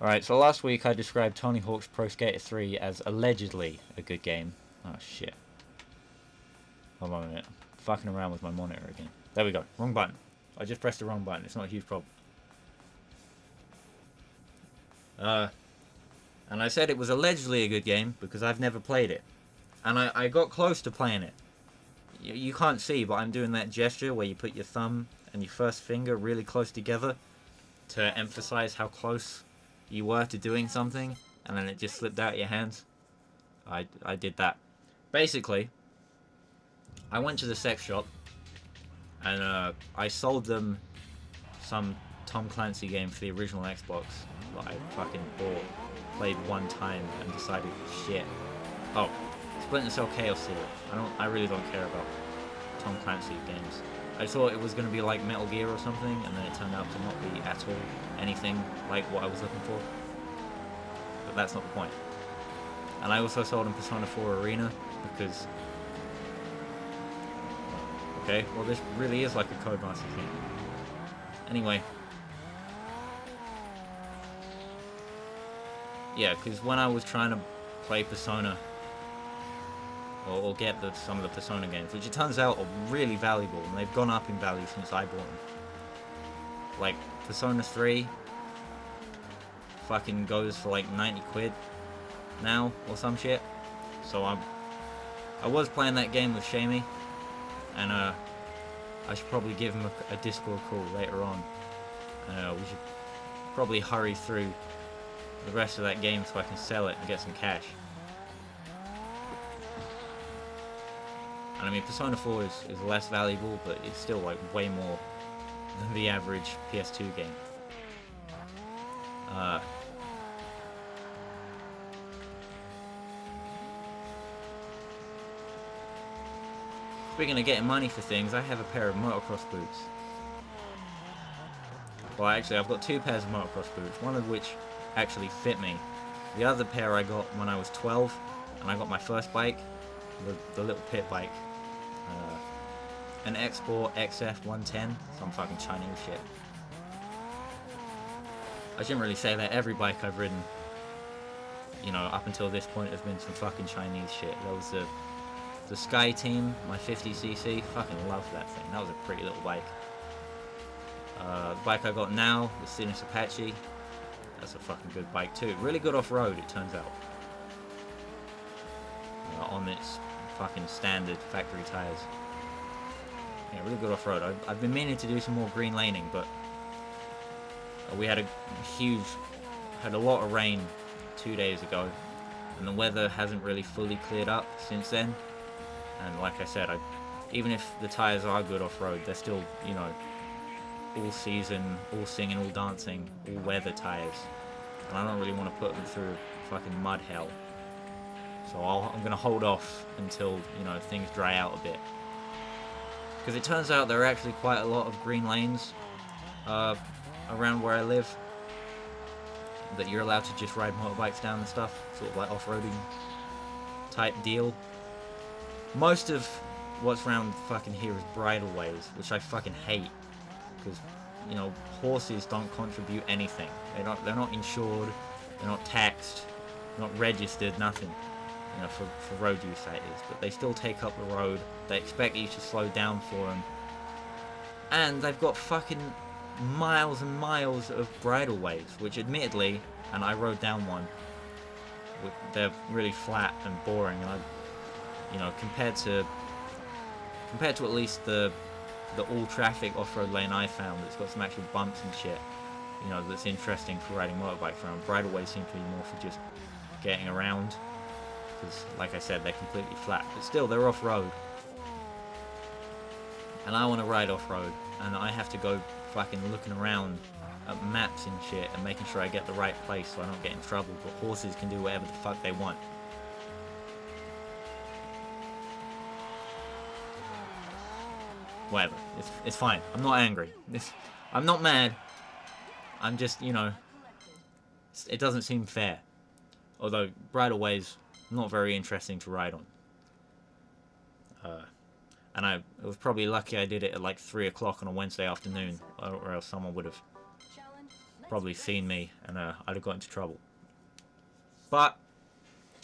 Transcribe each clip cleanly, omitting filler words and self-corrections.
Alright, so last week I described Tony Hawk's Pro Skater 3 as allegedly a good game. Oh shit. Hold on a minute. I'm fucking around with my monitor again. There we go. Wrong button. I just pressed the wrong button. It's not a huge problem. And I said it was allegedly a good game because I've never played it. And I got close to playing it. You can't see, but I'm doing that gesture where you put your thumb and your first finger really close together to emphasize how close you were to doing something, and then it just slipped out of your hands. I did that. Basically, I went to the sex shop and I sold them some Tom Clancy game for the original Xbox that I fucking bought, played one time, and decided shit. Oh, Splinter Cell Chaos Theory. I really don't care about Tom Clancy games. I thought it was going to be like Metal Gear or something, and then it turned out to not be at all anything like what I was looking for. But that's not the point. And I also sold him Persona 4 Arena because... Okay, well this really is like a Codemasters game. Anyway. Yeah, because when I was trying to play Persona, or get some of the Persona games, which it turns out are really valuable, and they've gone up in value since I bought them. Like, Persona 3 fucking goes for like 90 quid now, or some shit. So I was playing that game with Shamey, and I should probably give him a Discord call later on. We should probably hurry through the rest of that game so I can sell it and get some cash. And I mean, Persona 4 is less valuable, but it's still like way more than the average PS2 game. Speaking of getting money for things, I have a pair of motocross boots. Well, actually, I've got two pairs of motocross boots, one of which actually fit me. The other pair I got when I was 12, and I got my first bike, the little pit bike. An Export XF 110, some fucking Chinese shit. I shouldn't really say that. Every bike I've ridden, you know, up until this point has been some fucking Chinese shit. There was the Sky Team, my 50cc, fucking love that thing. That was a pretty little bike. The bike I got now, the Sinus Apache, that's a fucking good bike too. Really good off-road, it turns out. On its fucking standard factory tyres. Yeah, really good off-road. I've been meaning to do some more green laning, but we had had a lot of rain 2 days ago, and the weather hasn't really fully cleared up since then. And like I said, even if the tyres are good off-road, they're still, you know, all season, all singing, all dancing, all weather tyres. And I don't really want to put them through fucking mud hell. So I'm going to hold off until, you know, things dry out a bit. Because it turns out there are actually quite a lot of green lanes around where I live that you're allowed to just ride motorbikes down and stuff. Sort of like off-roading type deal. Most of what's around fucking here is bridleways, which I fucking hate. Because, you know, horses don't contribute anything. They're not insured, they're not taxed, they're not registered, nothing. You know, for road use that is. But they still take up the road. They expect you to slow down for them. And they've got fucking miles and miles of bridleways, which admittedly, and I rode down one, they're really flat and boring. And you know, compared to at least the all traffic off-road lane I found that's got some actual bumps and shit, you know, that's interesting for riding motorbikes around. Bridleways seem to be more for just getting around, because like I said, they're completely flat, but still they're off-road, and I want to ride off-road, and I have to go fucking looking around at maps and shit and making sure I get the right place so I don't get in trouble. But horses can do whatever the fuck they want. Whatever, it's fine. I'm not angry. I'm not mad. I'm just, you know, it doesn't seem fair. Although bridleways not very interesting to ride on. And I was probably lucky I did it at like 3 o'clock on a Wednesday afternoon, or else someone would have probably seen me, and I'd have got into trouble. But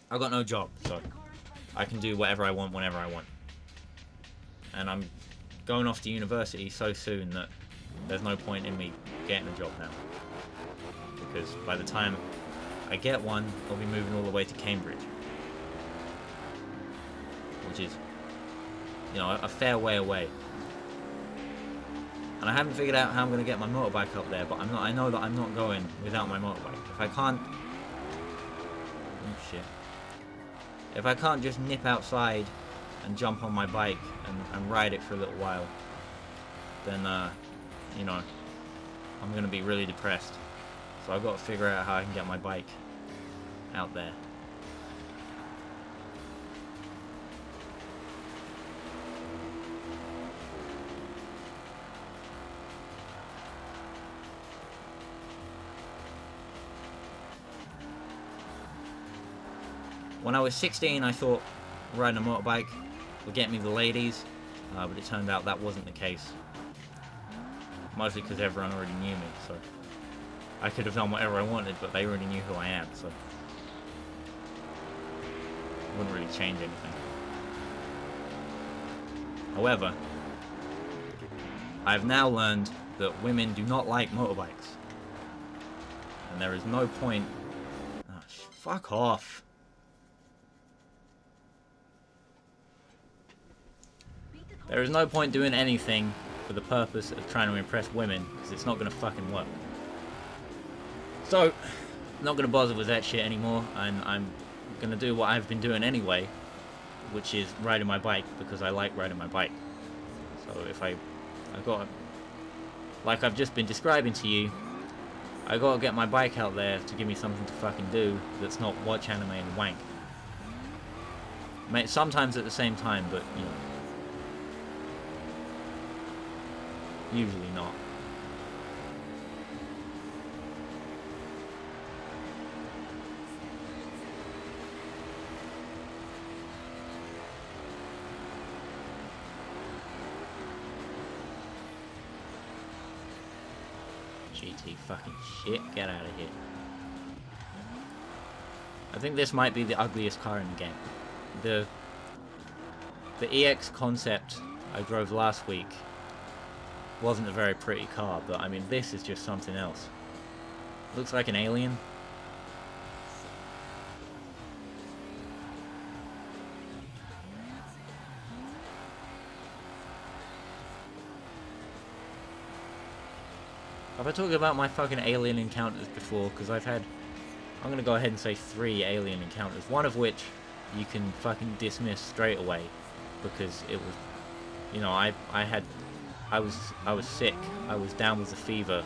I got no job, so I can do whatever I want whenever I want. And I'm going off to university so soon that there's no point in me getting a job now. Because by the time I get one, I'll be moving all the way to Cambridge. Which is, you know, a fair way away. And I haven't figured out how I'm going to get my motorbike up there, but I know that I'm not going without my motorbike. If I can't... Oh, shit. If I can't just nip outside and jump on my bike and ride it for a little while, then, you know, I'm going to be really depressed. So I've got to figure out how I can get my bike out there. When I was 16, I thought riding a motorbike would get me the ladies, but it turned out that wasn't the case. Mostly because everyone already knew me, so I could have done whatever I wanted, but they already knew who I am, so it wouldn't really change anything. However, I've now learned that women do not like motorbikes. And there is no point... Oh, fuck off. There is no point doing anything for the purpose of trying to impress women, because it's not going to fucking work. So, I'm not going to bother with that shit anymore, and I'm going to do what I've been doing anyway, which is riding my bike, because I like riding my bike. So if I've got, like I've just been describing to you, I got to get my bike out there to give me something to fucking do that's not watch anime and wank. Sometimes at the same time, but, you know, usually not. GT fucking shit, get out of here. I think this might be the ugliest car in the game. The EX Concept I drove last week wasn't a very pretty car, but I mean this is just something else. Looks like an alien. Have I talked about my fucking alien encounters before? Because I'm gonna go ahead and say 3 alien encounters, one of which you can fucking dismiss straight away, because it was, you know, I was sick. I was down with the fever.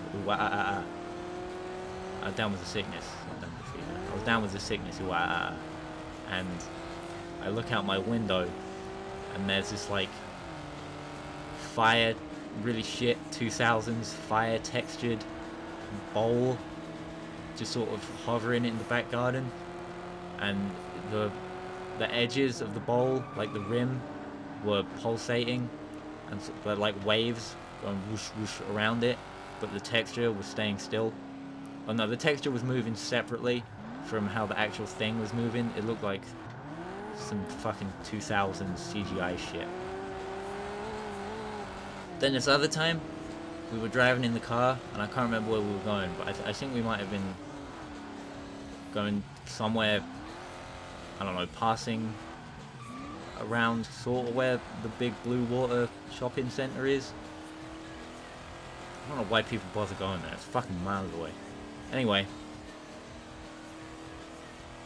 Down with the sickness. Not down with the fever. I was down with the sickness. And I look out my window, and there's this like fire, really shit 2000s fire textured bowl, just sort of hovering in the back garden, and the edges of the bowl, like the rim, were pulsating. And so, like waves going whoosh whoosh around it, but the texture was staying still. Oh no, the texture was moving separately from how the actual thing was moving. It looked like some fucking 2000s CGI shit. Then this other time, we were driving in the car, and I can't remember where we were going, but I think we might have been going somewhere, I don't know, passing around sort of where the big Blue Water shopping centre is. I don't know why people bother going there, it's fucking miles away. Anyway,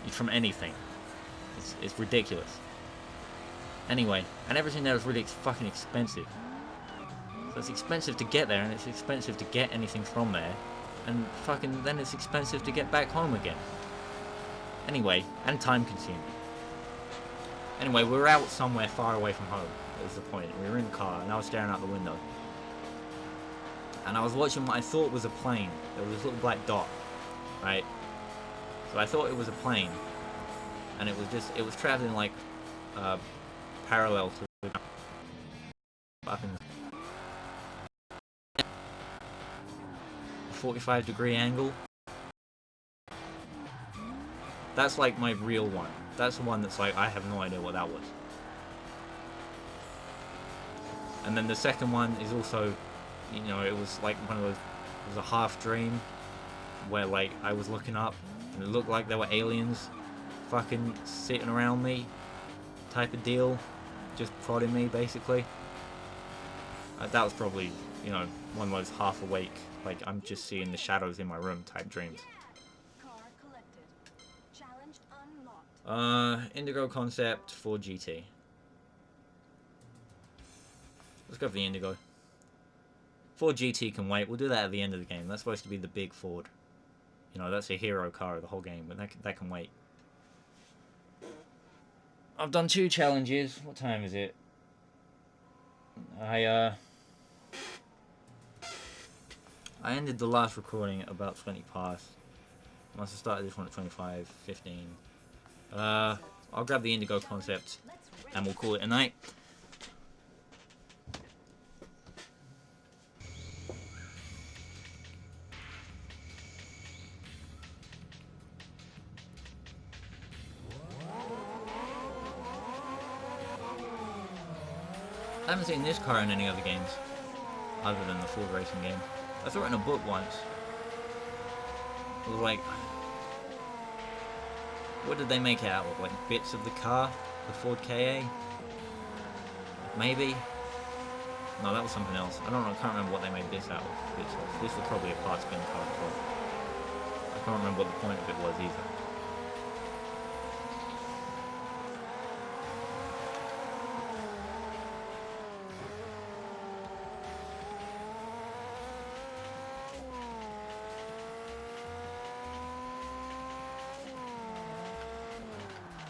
from anything, it's ridiculous. Anyway, and everything there is really fucking expensive. So it's expensive to get there, and it's expensive to get anything from there, and fucking then it's expensive to get back home again. Anyway, and time consuming. Anyway, we were out somewhere far away from home, that was the point. We were in the car, and I was staring out the window. And I was watching what I thought was a plane. There was this little black dot, right? So I thought it was a plane. And it was traveling like, parallel to the ground. Up in the 45-degree angle. That's like my real one. That's the one that's like, I have no idea what that was. And then the second one is also, you know, it was like one of those, it was a half dream where like I was looking up and it looked like there were aliens fucking sitting around me type of deal, just prodding me basically. That was probably, you know, one of those half awake, like I'm just seeing the shadows in my room type dreams. Indigo concept for GT. Let's go for the Indigo. Ford GT can wait. We'll do that at the end of the game. That's supposed to be the big Ford. You know, that's a hero car of the whole game, but that can wait. I've done 2 challenges. What time is it? I ended the last recording at about 20 past. Must have started this one at 25:15. I'll grab the Indigo concept and we'll call it a night. I haven't seen this car in any other games other than the Ford racing game. I saw it in a book once. It was like, what did they make it out of? Like bits of the car? The Ford KA? Maybe? No, that was something else. I don't know, I can't remember what they made this out of. Bits of. This was probably a part spin car as well. I can't remember what the point of it was either.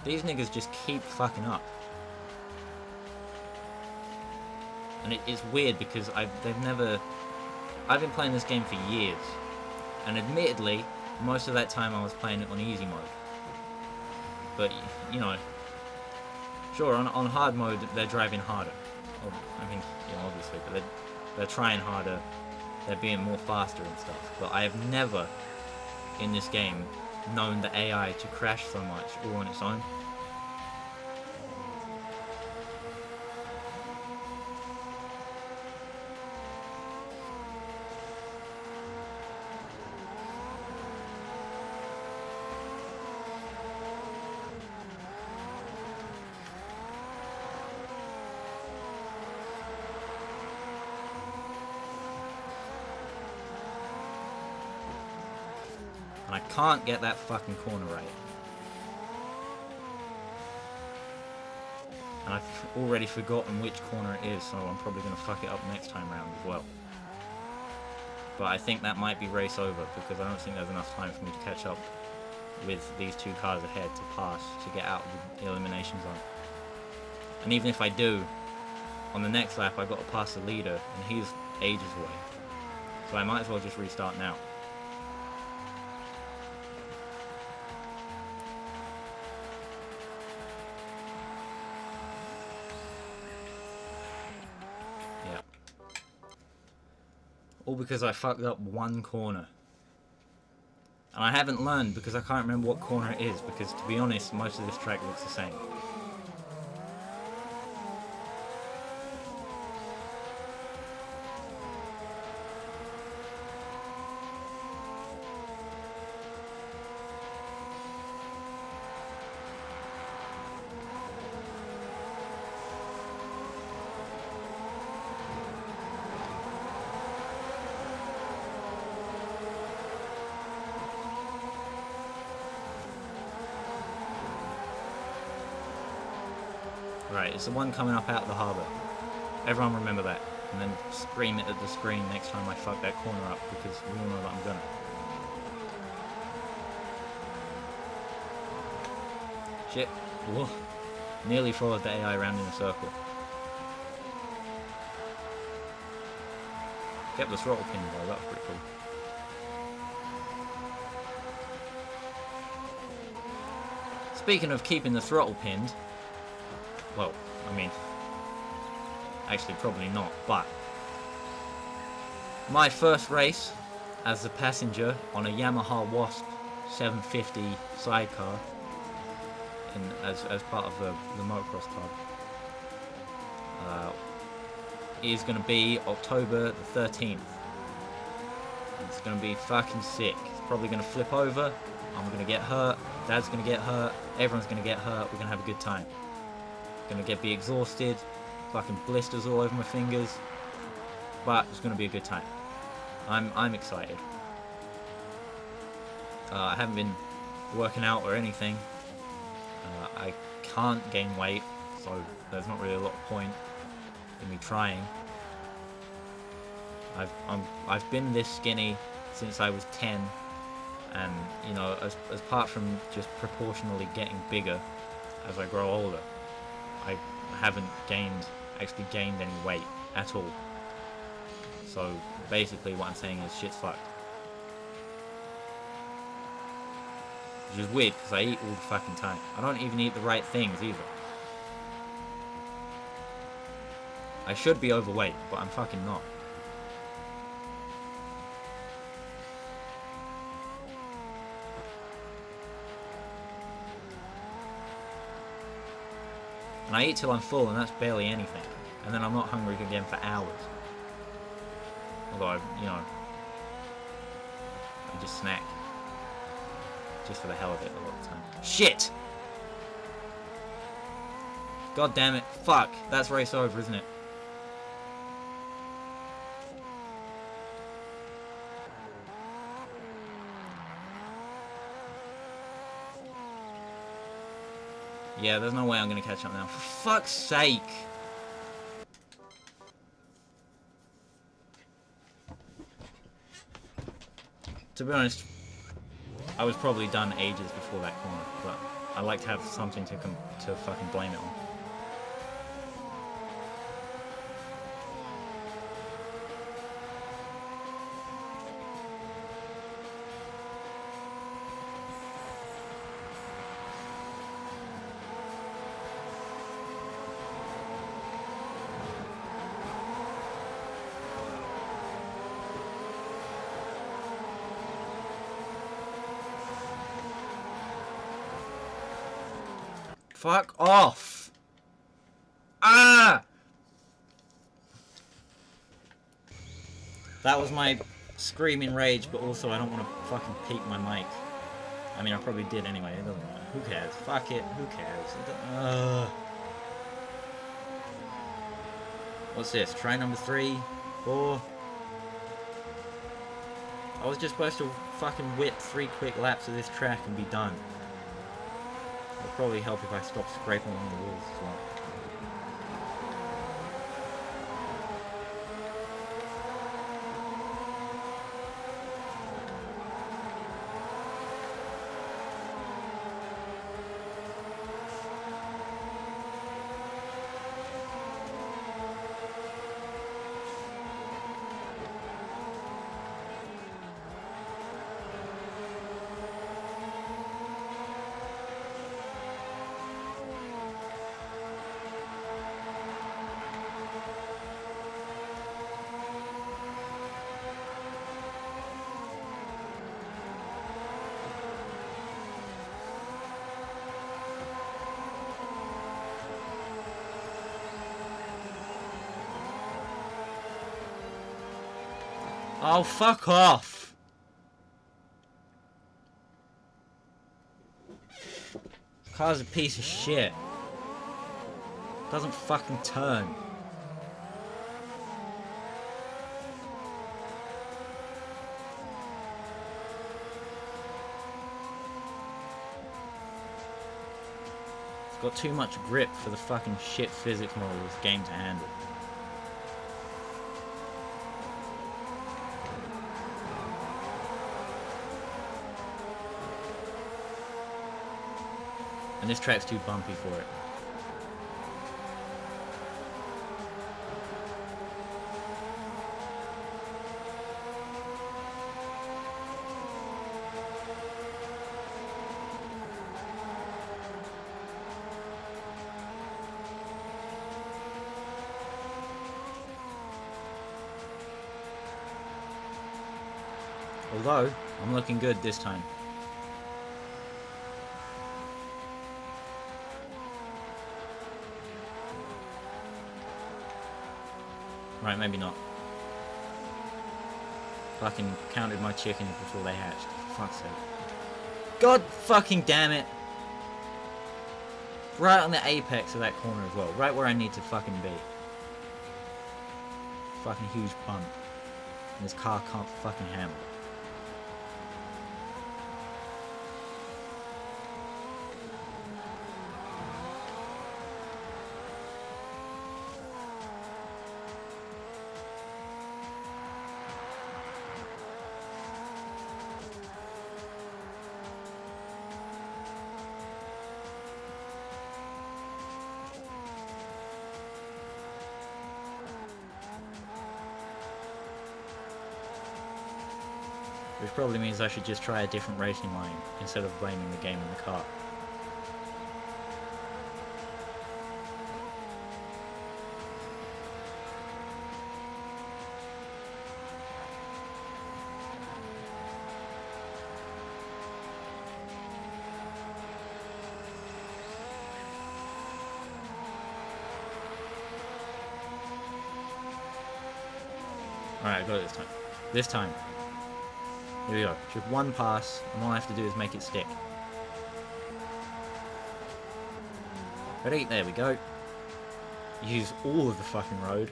These niggas just keep fucking up. And it's weird because I've been playing this game for years. And admittedly, most of that time I was playing it on easy mode. But, you know, sure, on hard mode, they're driving harder. I mean, you know, obviously, but they're trying harder. They're being more faster and stuff. But I have never, in this game, known the AI to crash so much all on its own. And I can't get that fucking corner right. And I've already forgotten which corner it is, so I'm probably going to fuck it up next time round as well. But I think that might be race over, because I don't think there's enough time for me to catch up with these 2 cars ahead to pass, to get out of the elimination zone. And even if I do, on the next lap I've got to pass the leader, and he's ages away. So I might as well just restart now. All because I fucked up one corner. And I haven't learned because I can't remember what corner it is, because to be honest, most of this track looks the same. Right, it's the one coming up out of the harbour. Everyone remember that. And then scream it at the screen next time I fuck that corner up, because we all know that I'm gonna. Shit. Whoa. Nearly followed the AI around in a circle. Kept the throttle pin though, that was pretty cool. Speaking of keeping the throttle pinned, well, I mean, actually probably not, but my first race as a passenger on a Yamaha Wasp 750 sidecar as part of the motocross club is going to be October the 13th. It's going to be fucking sick. It's probably going to flip over. I'm going to get hurt. Dad's going to get hurt. Everyone's going to get hurt. We're going to have a good time. Going to be exhausted. Fucking blisters all over my fingers. But it's going to be a good time. I'm excited. I haven't been working out or anything. I can't gain weight, so there's not really a lot of point in me trying. I've been this skinny since I was 10, and you know, apart from just proportionally getting bigger as I grow older, I haven't actually gained any weight at all. So basically what I'm saying is shit's fucked. Which is weird because I eat all the fucking time. I don't even eat the right things either. I should be overweight, but I'm fucking not. And I eat till I'm full, and that's barely anything. And then I'm not hungry again for hours. Although, you know, I just snack. Just for the hell of it a lot of the time. Shit! God damn it. Fuck. That's race over, isn't it? Yeah, there's no way I'm gonna catch up now. For fuck's sake! To be honest, I was probably done ages before that corner, but I like to have something to fucking blame it on. Fuck off! Ah! That was my screaming rage, but also I don't want to fucking peek my mic. I mean, I probably did anyway, it doesn't matter. Who cares? Fuck it, who cares? What's this? Try number 3? 4? I was just supposed to fucking whip 3 quick laps of this track and be done. It'll probably help if I stop scraping along the walls as well. Oh, fuck off! This car's a piece of shit. Doesn't fucking turn. It's got too much grip for the fucking shit physics model of this game to handle. And this track's too bumpy for it. Although, I'm looking good this time. Right, maybe not. Fucking counted my chickens before they hatched. For fuck's sake. God fucking damn it! Right on the apex of that corner as well. Right where I need to fucking be. Fucking huge bump. And this car can't fucking handle it. Which probably means I should just try a different racing line instead of blaming the game on the car. Alright, I got it this time. This time. Here we go. Just one pass, and all I have to do is make it stick. Ready? There we go. Use all of the fucking road.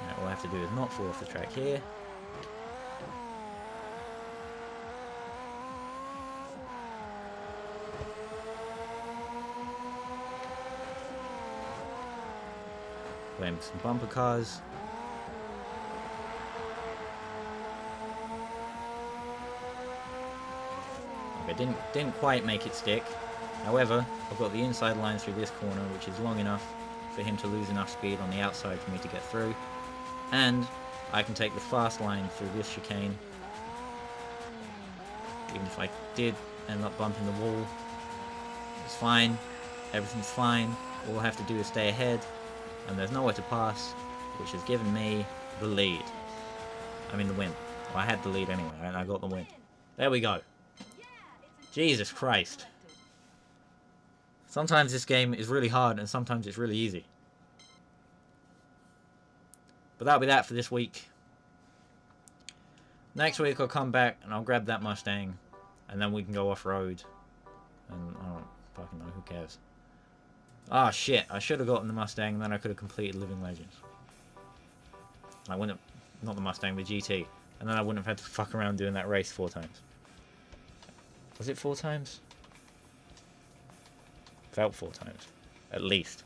Now, all I have to do is not fall off the track here. Blame some bumper cars. Okay, didn't quite make it stick. However, I've got the inside line through this corner, which is long enough for him to lose enough speed on the outside for me to get through. And I can take the fast line through this chicane. Even if I did end up bumping the wall, it's fine. Everything's fine. All I have to do is stay ahead. And there's nowhere to pass, which has given me the lead. I mean the win. Well, I had the lead anyway, and I got the win. There we go. Jesus Christ. Sometimes this game is really hard, and sometimes it's really easy. But that'll be that for this week. Next week I'll come back, and I'll grab that Mustang, and then we can go off-road. And I don't fucking know, who cares? Ah, shit, I should have gotten the Mustang, and then I could have completed Living Legends. I wouldn't have, not the Mustang, the GT. And then I wouldn't have had to fuck around doing that race 4 times. Was it 4 times? Felt 4 times. At least.